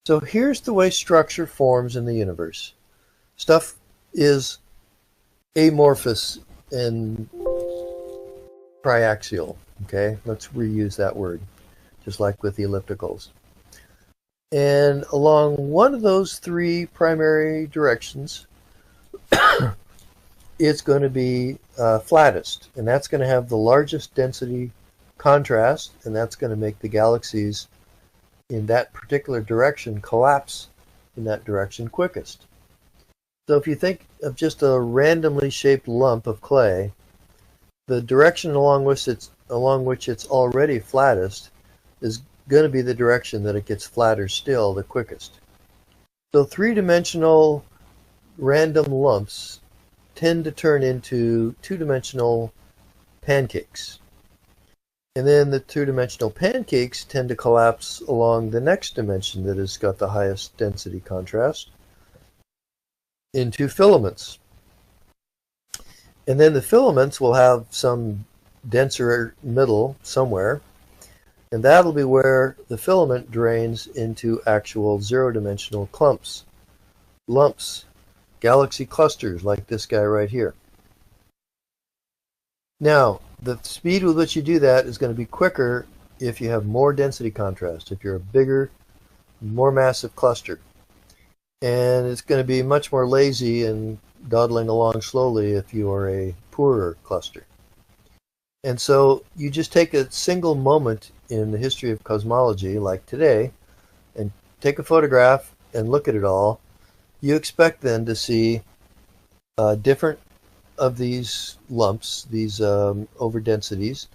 So here's the way structure forms in the universe. Stuff is amorphous and triaxial. Okay, let's reuse that word, just like with the ellipticals. And along one of those three primary directions, it's going to be flattest, and that's going to have the largest density contrast, and that's going to make the galaxies in that particular direction collapse in that direction quickest. So if you think of just a randomly shaped lump of clay, the direction along which it's already flattest is going to be the direction that it gets flatter still the quickest. So three-dimensional random lumps tend to turn into two-dimensional pancakes. And then the two-dimensional pancakes tend to collapse along the next dimension that has got the highest density contrast into filaments. And then the filaments will have some denser middle somewhere, and that'll be where the filament drains into actual zero-dimensional clumps, lumps, galaxy clusters like this guy right here. Now, the speed with which you do that is going to be quicker if you have more density contrast, if you're a bigger, more massive cluster. And it's going to be much more lazy and dawdling along slowly if you are a poorer cluster. And so you just take a single moment in the history of cosmology, like today, and take a photograph and look at it all. You expect then to see different of these lumps, these overdensities,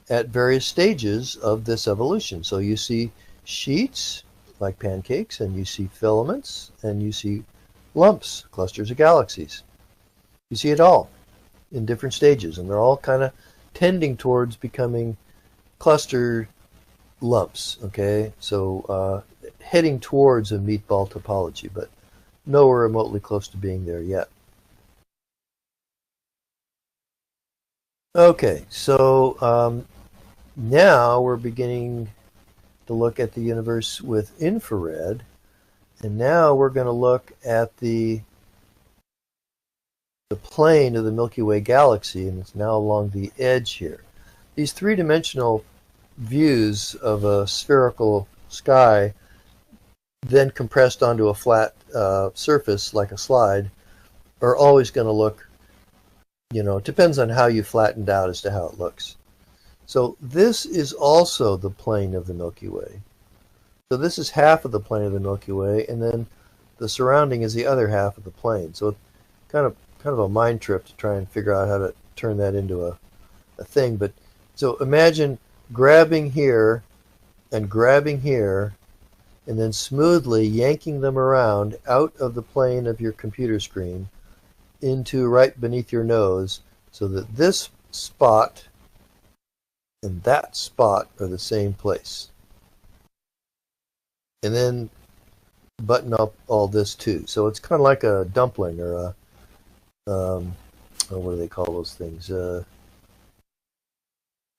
at various stages of this evolution. So you see sheets, like pancakes, and you see filaments, and you see lumps, clusters of galaxies. You see it all in different stages, and they're all kind of tending towards becoming cluster lumps, okay? So heading towards a meatball topology, but nowhere remotely close to being there yet. Okay, so now we're beginning to look at the universe with infrared, and now we're going to look at the plane of the Milky Way galaxy, and it's now along the edge here. These three-dimensional views of a spherical sky, then compressed onto a flat surface like a slide, are always going to look, it depends on how you flattened out as to how it looks. So this is also the plane of the Milky Way. So this is half of the plane of the Milky Way, and then the surrounding is the other half of the plane. So it's kind of a mind trip to try and figure out how to turn that into a thing. But so imagine grabbing here, and then smoothly yanking them around out of the plane of your computer screen into right beneath your nose, so that this spot and that spot are the same place. And then button up all this too. So it's kind of like a dumpling or what do they call those things? They're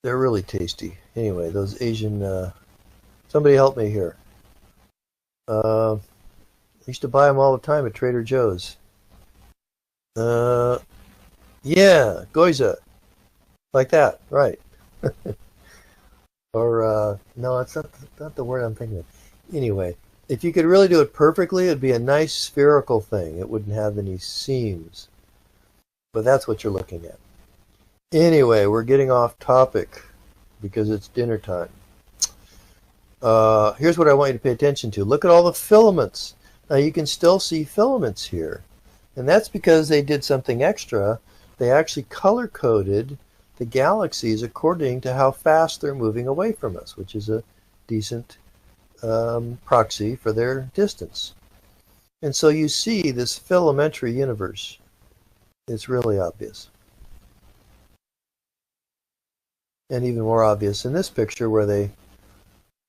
really tasty. Anyway, those Asian, somebody help me here. I used to buy them all the time at Trader Joe's. Yeah, Goiza. Like that, right. Or, no, it's not the word I'm thinking of. Anyway, if you could really do it perfectly, it'd be a nice spherical thing. It wouldn't have any seams. But that's what you're looking at. Anyway, we're getting off topic because it's dinner time. Here's what I want you to pay attention to. Look at all the filaments. Now you can still see filaments here. And that's because they did something extra. They actually color-coded the galaxies according to how fast they're moving away from us, which is a decent proxy for their distance. And so you see this filamentary universe. It's really obvious. And even more obvious in this picture where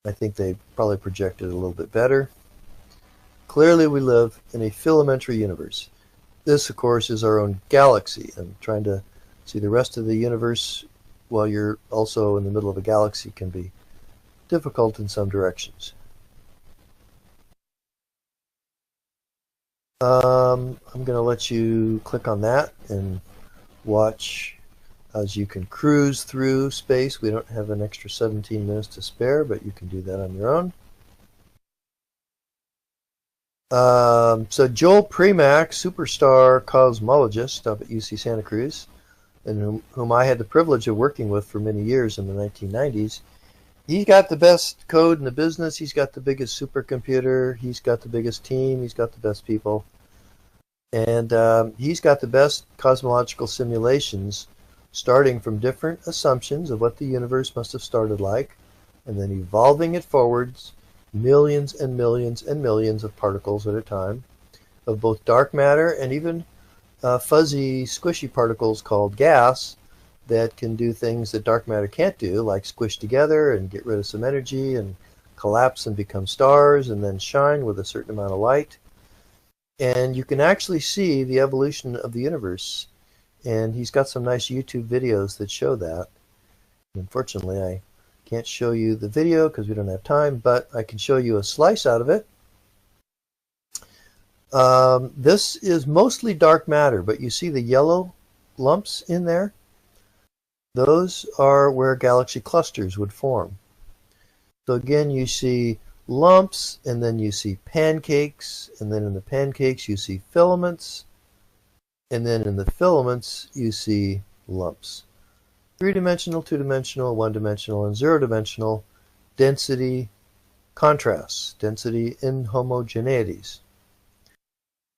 I think they probably projected it a little bit better. Clearly we live in a filamentary universe. This, of course, is our own galaxy. And trying to see the rest of the universe while you're also in the middle of a galaxy can be difficult in some directions. I'm going to let you click on that and watch as you can cruise through space. We don't have an extra 17 minutes to spare, but you can do that on your own. So Joel Premack, superstar cosmologist up at UC Santa Cruz, and whom I had the privilege of working with for many years in the 1990s, he's got the best code in the business. He's got the biggest supercomputer. He's got the biggest team. He's got the best people. And he's got the best cosmological simulations, starting from different assumptions of what the universe must have started like, and then evolving it forwards, millions and millions and millions of particles at a time, of both dark matter and even fuzzy, squishy particles called gas that can do things that dark matter can't do, like squish together and get rid of some energy and collapse and become stars and then shine with a certain amount of light. And you can actually see the evolution of the universe. And he's got some nice YouTube videos that show that. Unfortunately, I can't show you the video because we don't have time, but I can show you a slice out of it. This is mostly dark matter, but you see the yellow lumps in there? Those are where galaxy clusters would form. So again, you see lumps, and then you see pancakes, and then in the pancakes you see filaments, and then in the filaments you see lumps. Three-dimensional, two-dimensional, one-dimensional, and zero-dimensional density contrasts, density inhomogeneities.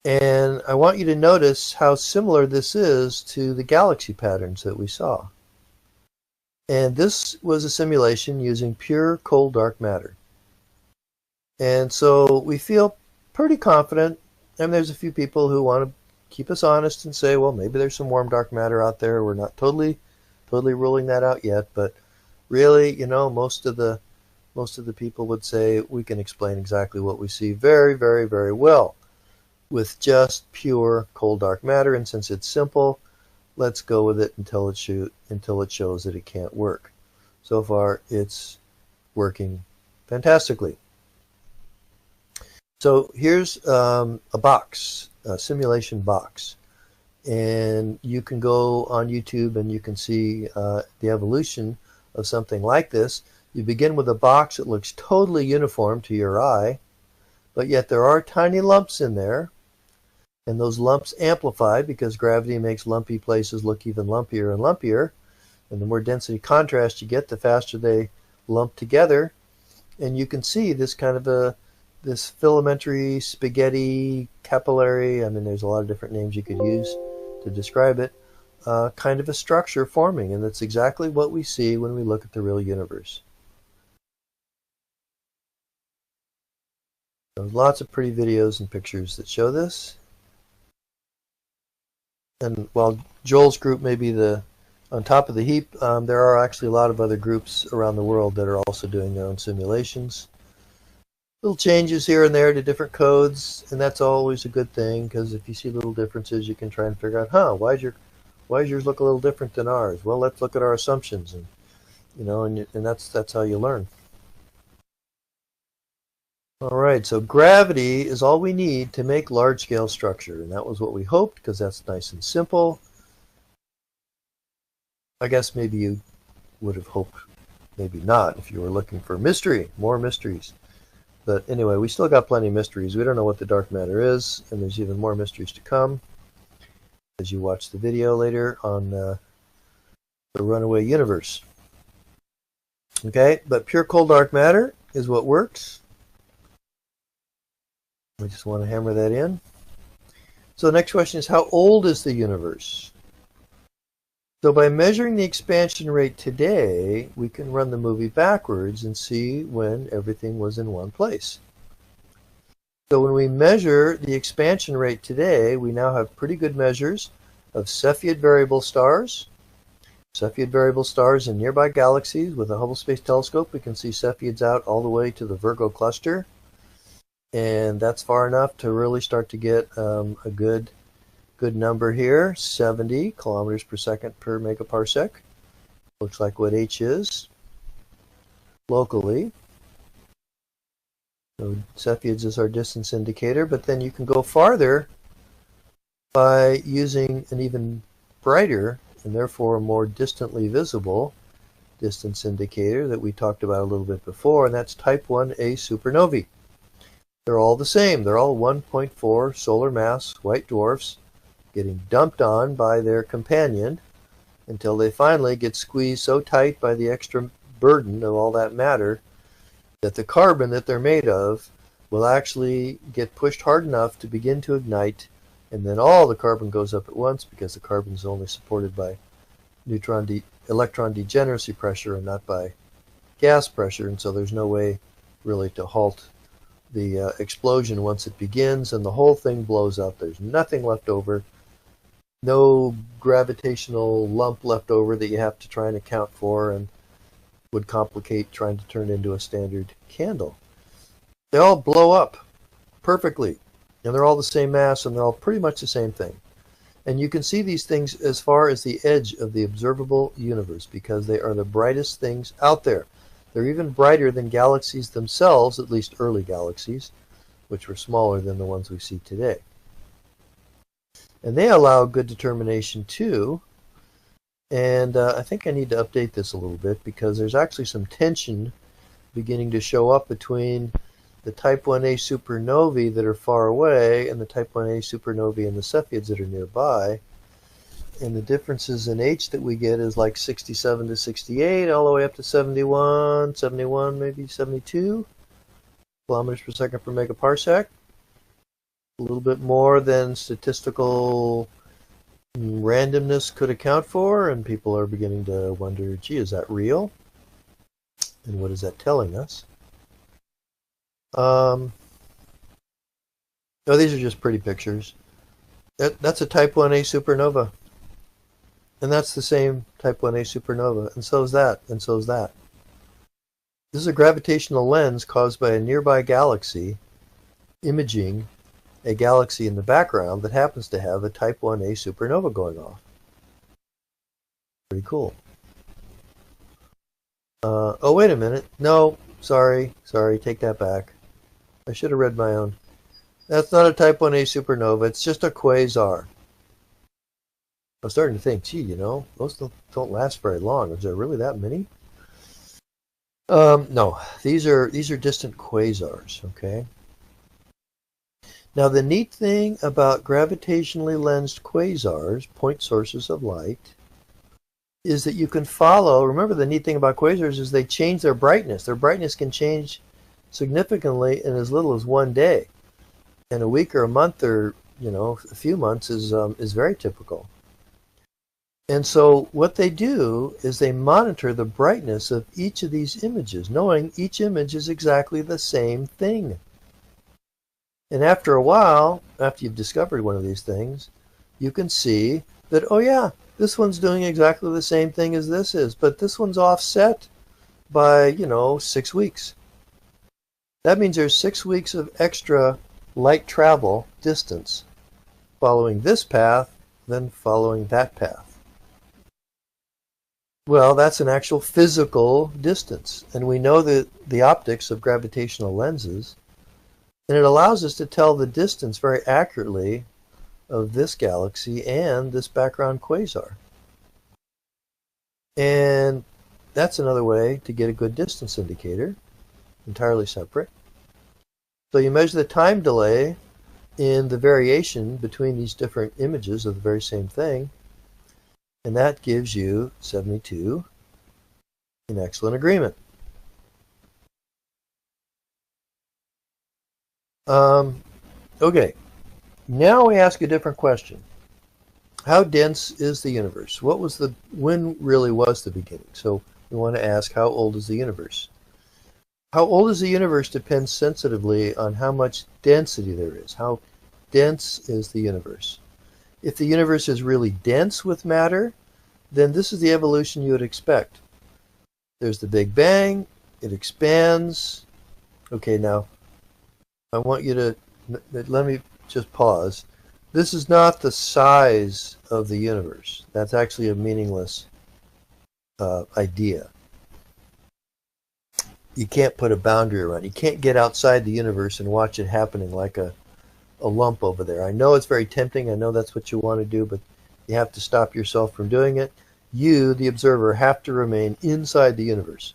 And I want you to notice how similar this is to the galaxy patterns that we saw. And this was a simulation using pure cold dark matter. And so we feel pretty confident, and there's a few people who want to keep us honest and say, well, maybe there's some warm dark matter out there. We're not totally ruling that out yet, but really, you know, most of the people would say we can explain exactly what we see very, very, very well with just pure cold dark matter. And since it's simple, let's go with it until it shows that it can't work. So far, it's working fantastically. So here's a box, a simulation box. And you can go on YouTube and you can see the evolution of something like this. You begin with a box that looks totally uniform to your eye, but yet there are tiny lumps in there. And those lumps amplify because gravity makes lumpy places look even lumpier and lumpier. And the more density contrast you get, the faster they lump together. And you can see this kind of this filamentary, spaghetti, capillary, I mean, there's a lot of different names you could use to describe it, kind of a structure forming. And that's exactly what we see when we look at the real universe. There's lots of pretty videos and pictures that show this. And while Joel's group may be on top of the heap, there are actually a lot of other groups around the world that are also doing their own simulations. Little changes here and there to different codes, and that's always a good thing, because if you see little differences, you can try and figure out, why does yours look a little different than ours? Well, let's look at our assumptions, and you know, and that's how you learn. All right, so gravity is all we need to make large-scale structure, and that was what we hoped, because that's nice and simple. I guess maybe you would have hoped, maybe not, if you were looking for mystery, more mysteries. But anyway, we still got plenty of mysteries. We don't know what the dark matter is, and there's even more mysteries to come as you watch the video later on the runaway universe. Okay, but pure cold dark matter is what works. I just want to hammer that in. So the next question is, how old is the universe? So by measuring the expansion rate today, we can run the movie backwards and see when everything was in one place. So when we measure the expansion rate today, we now have pretty good measures of Cepheid variable stars. Cepheid variable stars in nearby galaxies. With the Hubble Space Telescope, we can see Cepheids out all the way to the Virgo cluster. And that's far enough to really start to get a good number here, 70 kilometers per second per megaparsec. Looks like what H is locally. So Cepheids is our distance indicator, but then you can go farther by using an even brighter and therefore more distantly visible distance indicator that we talked about a little bit before, and that's type 1a supernovae. They're all the same. They're all 1.4 solar mass white dwarfs getting dumped on by their companion until they finally get squeezed so tight by the extra burden of all that matter that the carbon that they're made of will actually get pushed hard enough to begin to ignite, and then all the carbon goes up at once because the carbon is only supported by electron degeneracy pressure and not by gas pressure, and so there's no way really to halt the explosion once it begins, and the whole thing blows up. There's nothing left over, no gravitational lump left over that you have to try and account for and would complicate trying to turn into a standard candle. They all blow up perfectly, and they're all the same mass, and they're all pretty much the same thing. And you can see these things as far as the edge of the observable universe because they are the brightest things out there. They're even brighter than galaxies themselves, at least early galaxies, which were smaller than the ones we see today. And they allow good determination too. And I think I need to update this a little bit because there's actually some tension beginning to show up between the type 1a supernovae that are far away and the type 1a supernovae and the Cepheids that are nearby. And the differences in H that we get is like 67 to 68 all the way up to 71, maybe 72 kilometers per second per megaparsec. A little bit more than statistical randomness could account for, and people are beginning to wonder, gee, is that real? And what is that telling us? Oh, these are just pretty pictures. That's a type 1a supernova. And that's the same type 1a supernova. And so is that, and so is that. This is a gravitational lens caused by a nearby galaxy imaging a galaxy in the background that happens to have a type 1a supernova going off. Pretty cool. Oh, wait a minute. No, sorry, take that back. I should have read my own. That's not a type 1a supernova. It's just a quasar. I was starting to think, gee, you know, those don't last very long. Is there really that many? No, these are distant quasars, okay? Now, the neat thing about gravitationally lensed quasars, point sources of light, is that you can follow. Remember, the neat thing about quasars is they change their brightness. Their brightness can change significantly in as little as 1 day. And a week or a month or, you know, a few months is very typical. And so what they do is they monitor the brightness of each of these images, knowing each image is exactly the same thing. And after a while, after you've discovered one of these things, you can see that, oh yeah, this one's doing exactly the same thing as this is, but this one's offset by, 6 weeks. That means there's 6 weeks of extra light travel distance following this path, then following that path. Well, that's an actual physical distance, and we know that the optics of gravitational lenses, and it allows us to tell the distance very accurately of this galaxy and this background quasar. And that's another way to get a good distance indicator, entirely separate. So you measure the time delay in the variation between these different images of the very same thing, and that gives you 72 in excellent agreement. Okay, now we ask a different question. How dense is the universe? When really was the beginning? So we want to ask, how old is the universe? How old is the universe depends sensitively on how much density there is. How dense is the universe? If the universe is really dense with matter, then this is the evolution you would expect. There's the Big Bang, it expands. Okay, now I want you to, let me just pause. This is not the size of the universe. That's actually a meaningless idea. You can't put a boundary around it. You can't get outside the universe and watch it happening like a a lump over there. I know it's very tempting. I know that's what you want to do, but you have to stop yourself from doing it. You, the observer, have to remain inside the universe.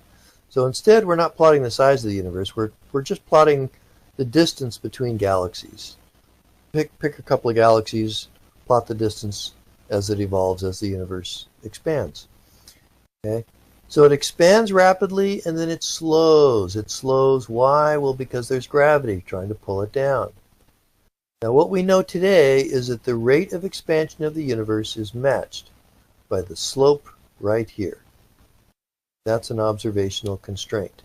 So instead, we're not plotting the size of the universe. We're just plotting the distance between galaxies. Pick a couple of galaxies, plot the distance as it evolves, as the universe expands. Okay? So it expands rapidly, and then it slows. It slows. Why? Well, because there's gravity trying to pull it down. Now, what we know today is that the rate of expansion of the universe is matched by the slope right here. That's an observational constraint.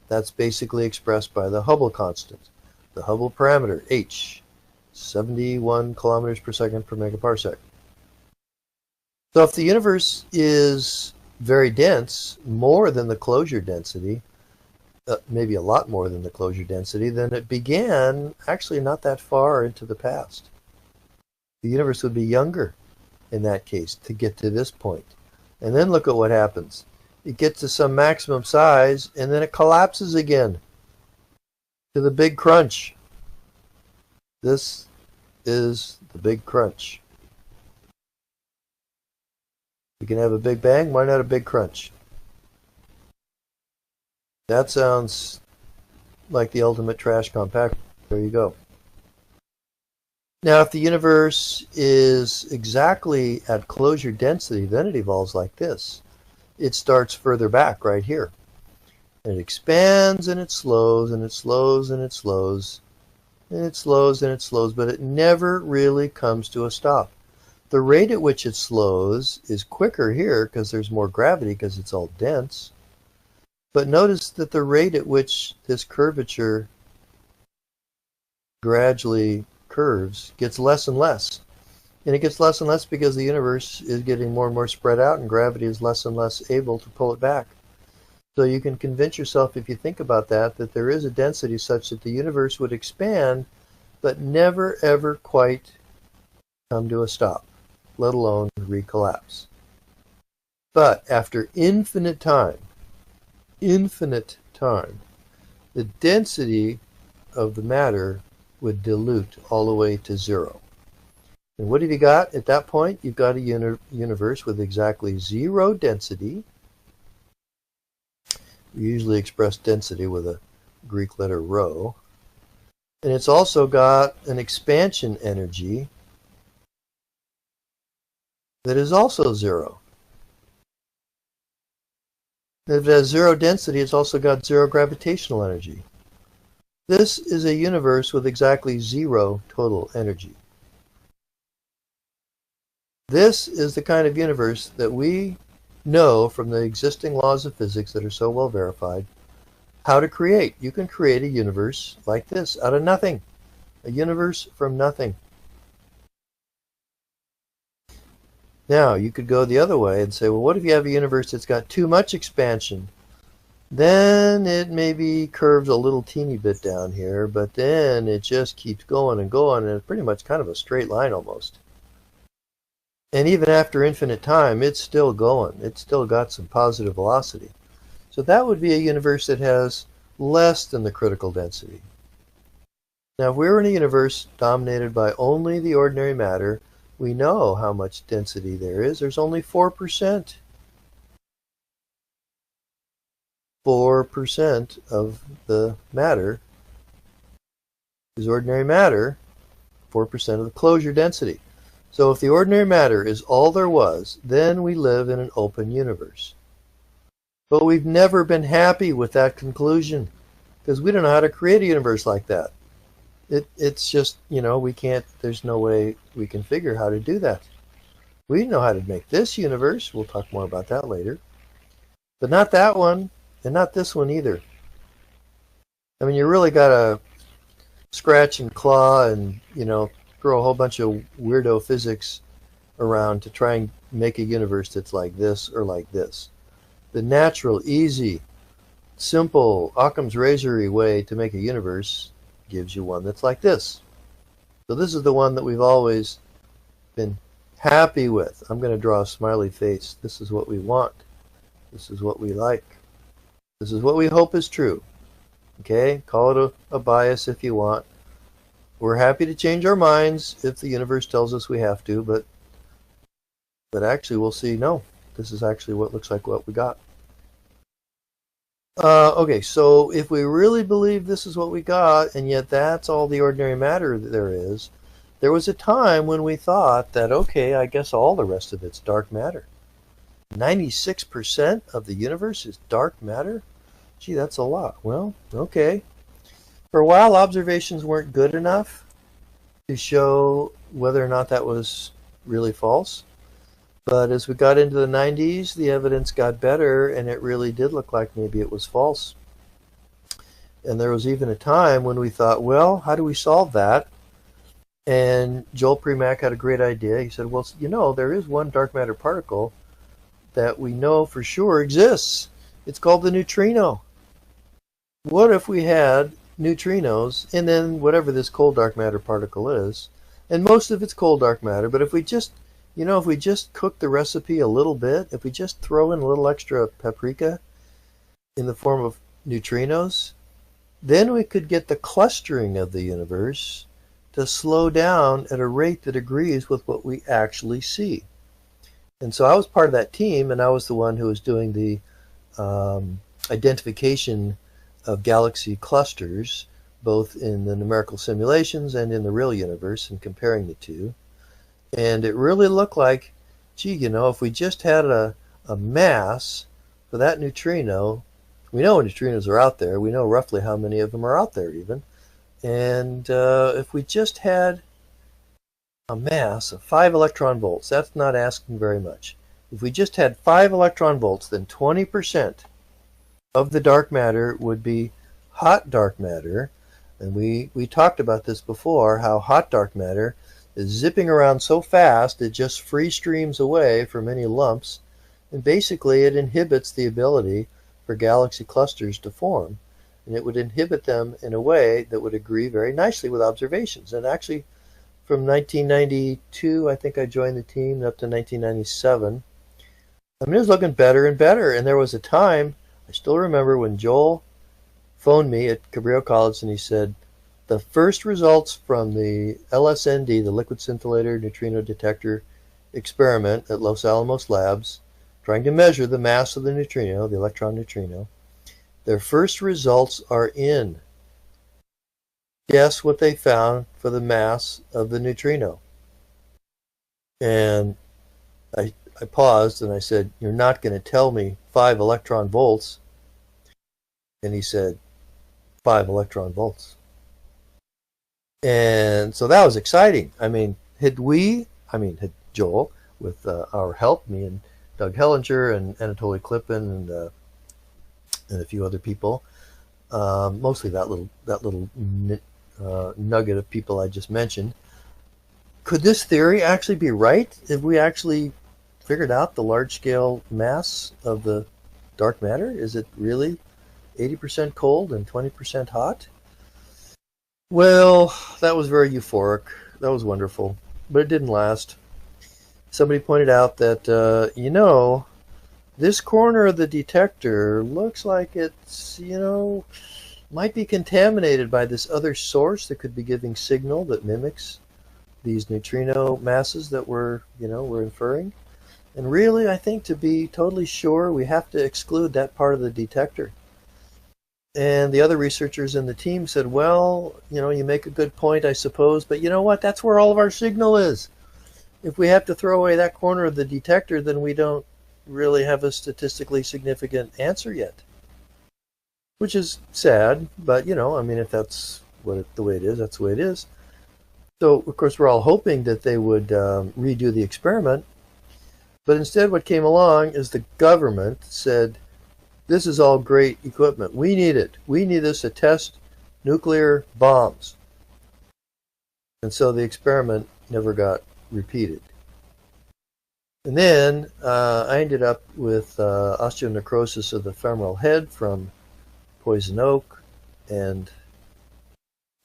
That's basically expressed by the Hubble constant, the Hubble parameter, h, 71 kilometers per second per megaparsec. So if the universe is very dense, more than the closure density, maybe a lot more than the closure density, then it began actually not that far into the past. The universe would be younger in that case to get to this point. And then look at what happens. It gets to some maximum size, and then it collapses again to the big crunch. This is the big crunch. We can have a big bang, why not a big crunch? That sounds like the ultimate trash compactor. There you go. Now, if the universe is exactly at closure density, then it evolves like this. It starts further back right here. And it expands and it slows and it slows and it slows and it slows and it slows, but it never really comes to a stop. The rate at which it slows is quicker here because there's more gravity because it's all dense. But notice that the rate at which this curvature gradually curves gets less and less. And it gets less and less because the universe is getting more and more spread out and gravity is less and less able to pull it back. So you can convince yourself, if you think about that, that there is a density such that the universe would expand but never ever quite come to a stop, let alone recollapse. But after infinite time, the density of the matter would dilute all the way to zero. And what have you got at that point? You've got a universe with exactly zero density. We usually express density with a Greek letter rho. And it's also got an expansion energy that is also zero. If it has zero density, it's also got zero gravitational energy. This is a universe with exactly zero total energy. This is the kind of universe that we know from the existing laws of physics that are so well verified how to create. You can create a universe like this out of nothing. A universe from nothing. Now, you could go the other way and say, well, what if you have a universe that's got too much expansion? Then it maybe curves a little teeny bit down here, but then it just keeps going and going, and it's pretty much kind of a straight line almost. And even after infinite time, it's still going. It's still got some positive velocity. So that would be a universe that has less than the critical density. Now, if we were in a universe dominated by only the ordinary matter, we know how much density there is. There's only 4%. 4% of the matter is ordinary matter, 4% of the closure density. So if the ordinary matter is all there was, then we live in an open universe. But we've never been happy with that conclusion because we don't know how to create a universe like that. It's just, we can't, there's no way we can figure how to do that. We know how to make this universe. We'll talk more about that later. But not that one, and not this one either. I mean, you really got to scratch and claw and, throw a whole bunch of weirdo physics around to try and make a universe that's like this or like this. The natural, easy, simple, Occam's razory way to make a universe gives you one that's like this. So this is the one that we've always been happy with. I'm going to draw a smiley face. This is what we want. This is what we like. This is what we hope is true. Okay? Call it a bias if you want. We're happy to change our minds if the universe tells us we have to, but actually we'll see, no, this is actually what looks like what we got. Okay, so if we really believe this is what we got, and yet that's all the ordinary matter that there was a time when we thought that, okay, I guess all the rest of it's dark matter. 96% of the universe is dark matter? Gee, that's a lot. Well, okay. For a while, observations weren't good enough to show whether or not that was really false. But as we got into the 90s, the evidence got better, and it really did look like maybe it was false. And there was even a time when we thought, well, how do we solve that? And Joel Premack had a great idea. He said, well, you know, there is one dark matter particle that we know for sure exists. It's called the neutrino. What if we had neutrinos, and then whatever this cold dark matter particle is, and most of it's cold dark matter, but if we just, you know, if we just cook the recipe a little bit, if we just throw in a little extra paprika in the form of neutrinos, then we could get the clustering of the universe to slow down at a rate that agrees with what we actually see. And so I was part of that team, and I was the one who was doing the identification of galaxy clusters, both in the numerical simulations and in the real universe, and comparing the two. And it really looked like, gee, you know, if we just had a mass for that neutrino, we know neutrinos are out there. We know roughly how many of them are out there even. And if we just had a mass of 5 electron volts, that's not asking very much. If we just had 5 electron volts, then 20% of the dark matter would be hot dark matter. And we talked about this before, how hot dark matter is zipping around so fast it just free streams away from any lumps, and basically it inhibits the ability for galaxy clusters to form, and it would inhibit them in a way that would agree very nicely with observations. And actually from 1992, I think I joined the team, up to 1997, I mean, it was looking better and better. And there was a time, I still remember, when Joel phoned me at Cabrillo College and he said, the first results from the LSND, the liquid scintillator neutrino detector experiment at Los Alamos Labs, trying to measure the mass of the neutrino, the electron neutrino, their first results are in. Guess what they found for the mass of the neutrino? And I paused and I said, you're not going to tell me 5 electron volts. And he said, 5 electron volts. And so that was exciting. I mean, had Joel, with our help, me and Doug Hellinger and Anatoly Klippin and a few other people, mostly that little nugget of people I just mentioned. Could this theory actually be right if we actually figured out the large-scale mass of the dark matter? Is it really 80% cold and 20% hot? Well, that was very euphoric. That was wonderful, but it didn't last. Somebody pointed out that, you know, this corner of the detector looks like it's, you know, might be contaminated by this other source that could be giving signal that mimics these neutrino masses that we're inferring. And really, I think to be totally sure, we have to exclude that part of the detector. And the other researchers in the team said, well, you know, you make a good point, I suppose, but you know what? That's where all of our signal is. If we have to throw away that corner of the detector, then we don't really have a statistically significant answer yet. Which is sad, but, you know, I mean, if that's the way it is, that's the way it is. So, of course, we're all hoping that they would redo the experiment. But instead what came along is the government said, this is all great equipment. We need it. We need this to test nuclear bombs. And so the experiment never got repeated. And then I ended up with osteonecrosis of the femoral head from poison oak. And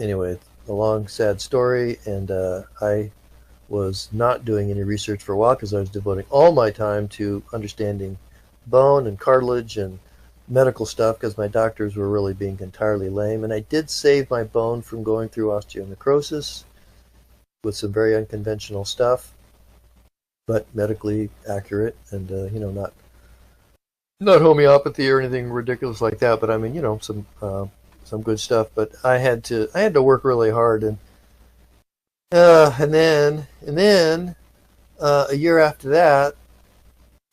anyway, a long, sad story. And I was not doing any research for a while because I was devoting all my time to understanding bone and cartilage and medical stuff because my doctors were really being entirely lame. And I did save my bone from going through osteonecrosis with some very unconventional stuff, but medically accurate and not homeopathy or anything ridiculous like that. But I mean, some good stuff. But I had to work really hard, and then a year after that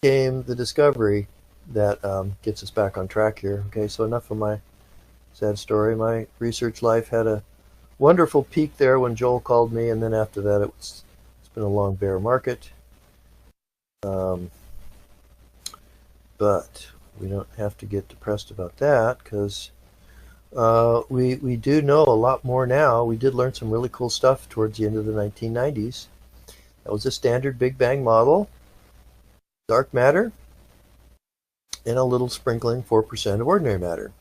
came the discovery that gets us back on track here. Okay, so enough of my sad story. My research life had a wonderful peak there when Joel called me, and then after that it's been a long bear market. But we don't have to get depressed about that because we do know a lot more now. We did learn some really cool stuff towards the end of the 1990s. That was a standard Big Bang model, dark matter, and a little sprinkling 4% of ordinary matter.